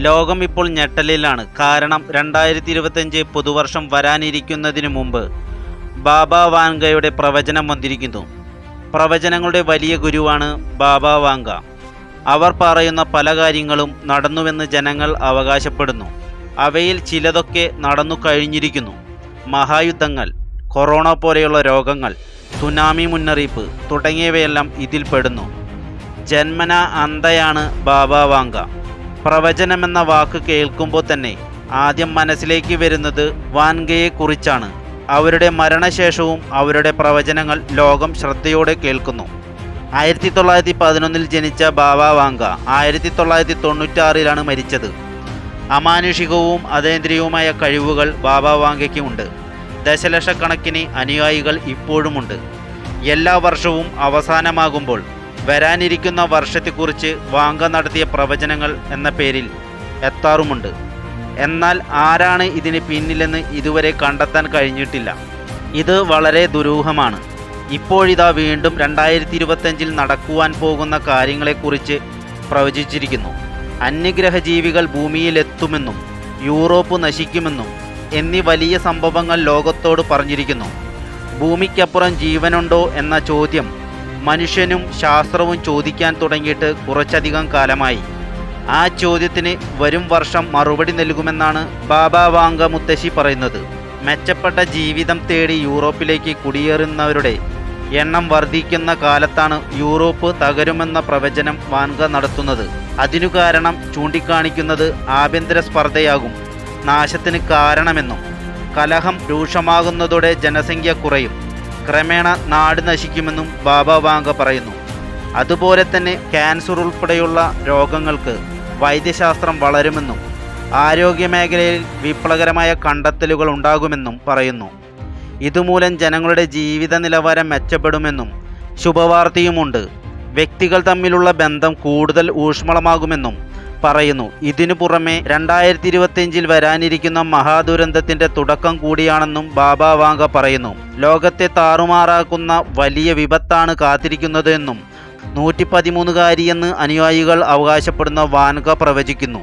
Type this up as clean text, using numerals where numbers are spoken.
ലോകം ഇപ്പോൾ ഞെട്ടലിലാണ്. കാരണം 2025 പുതുവർഷം വരാനിരിക്കുന്നതിനു മുമ്പ് ബാബ വാങ്കയുടെ പ്രവചനം വന്നിരിക്കുന്നു. പ്രവചനങ്ങളുടെ വലിയ ഗുരുവാണ് ബാബ വാങ്ക. അവർ പറയുന്ന പല കാര്യങ്ങളും നടന്നുവെന്ന് ജനങ്ങൾ അവകാശപ്പെടുന്നു. അവയിൽ ചിലതൊക്കെ നടന്നു കഴിഞ്ഞിരിക്കുന്നു. മഹായുദ്ധങ്ങൾ, കൊറോണ പോലെയുള്ള രോഗങ്ങൾ, സുനാമി മുന്നറിയിപ്പ് തുടങ്ങിയവയെല്ലാം ഇതിൽ പെടുന്നു. ജന്മന അന്ധയാണ് ബാബ വാങ്ക. പ്രവചനമെന്ന വാക്ക് കേൾക്കുമ്പോൾ തന്നെ ആദ്യം മനസ്സിലേക്ക് വരുന്നത് വാൻഗയെക്കുറിച്ചാണ്. അവരുടെ മരണശേഷവും അവരുടെ പ്രവചനങ്ങൾ ലോകം ശ്രദ്ധയോടെ കേൾക്കുന്നു. 1911 ജനിച്ച ബാബ വാങ്ക 1996 മരിച്ചത്. അമാനുഷികവും അതേന്ദ്രിയവുമായ കഴിവുകൾ ബാബ വാങ്കയ്ക്ക് ഉണ്ട്. ദശലക്ഷക്കണക്കിന് അനുയായികൾ ഇപ്പോഴുമുണ്ട്. എല്ലാ വർഷവും അവസാനമാകുമ്പോൾ വരാനിരിക്കുന്ന വർഷത്തെക്കുറിച്ച് വാങ്ക നടത്തിയ പ്രവചനങ്ങൾ എന്ന പേരിൽ എത്താറുമുണ്ട്. എന്നാൽ ആരാണ് ഇതിന് പിന്നിലെന്ന് ഇതുവരെ കണ്ടെത്താൻ കഴിഞ്ഞിട്ടില്ല. ഇത് വളരെ ദുരൂഹമാണ്. ഇപ്പോഴിതാ വീണ്ടും 2025 നടക്കുവാൻ പോകുന്ന കാര്യങ്ങളെക്കുറിച്ച് പ്രവചിച്ചിരിക്കുന്നു. അന്യഗ്രഹ ജീവികൾ ഭൂമിയിലെത്തുമെന്നും യൂറോപ്പ് നശിക്കുമെന്നും എന്നീ വലിയ സംഭവങ്ങൾ ലോകത്തോട് പറഞ്ഞിരിക്കുന്നു. ഭൂമിക്കപ്പുറം ജീവനുണ്ടോ എന്ന ചോദ്യം മനുഷ്യനും ശാസ്ത്രവും ചോദിക്കാൻ തുടങ്ങിയിട്ട് കുറച്ചധികം കാലമായി. ആ ചോദ്യത്തിന് വരും വർഷം മറുപടി നൽകുമെന്നാണ് ബാബ വാങ്ക മുത്തശ്ശി പറയുന്നത്. മെച്ചപ്പെട്ട ജീവിതം തേടി യൂറോപ്പിലേക്ക് കുടിയേറുന്നവരുടെ എണ്ണം വർദ്ധിക്കുന്ന കാലത്താണ് യൂറോപ്പ് തകരുമെന്ന പ്രവചനം വാങ്ക നടത്തുന്നത്. അതിനു കാരണം ചൂണ്ടിക്കാണിക്കുന്നത് ആഭ്യന്തര സ്പർദ്ധയാകും നാശത്തിന് കാരണമെന്നും കലഹം രൂക്ഷമാകുന്നതോടെ ജനസംഖ്യ കുറയും, ക്രമേണ നാട് നശിക്കുമെന്നും ബാബ വാങ്ക പറയുന്നു. അതുപോലെ തന്നെ ക്യാൻസർ ഉൾപ്പെടെയുള്ള രോഗങ്ങൾക്ക് വൈദ്യശാസ്ത്രം വളരുമെന്നും ആരോഗ്യമേഖലയിൽ വിപ്ലവകരമായ കണ്ടെത്തലുകൾ ഉണ്ടാകുമെന്നും പറയുന്നു. ഇതുമൂലം ജനങ്ങളുടെ ജീവിത നിലവാരം മെച്ചപ്പെടുമെന്നും ശുഭവാർത്തയുമുണ്ട്. വ്യക്തികൾ തമ്മിലുള്ള ബന്ധം കൂടുതൽ ഊഷ്മളമാകുമെന്നും പറയുന്നു. ഇതിനു പുറമെ 2025 വരാനിരിക്കുന്ന മഹാദുരന്തത്തിൻ്റെ തുടക്കം കൂടിയാണെന്നും ബാബ വാങ്ക പറയുന്നു. ലോകത്തെ താറുമാറാക്കുന്ന വലിയ വിപത്താണ് കാത്തിരിക്കുന്നതെന്നും 113കാരിയെന്ന് അനുയായികൾ അവകാശപ്പെടുന്ന വാൻക പ്രവചിക്കുന്നു.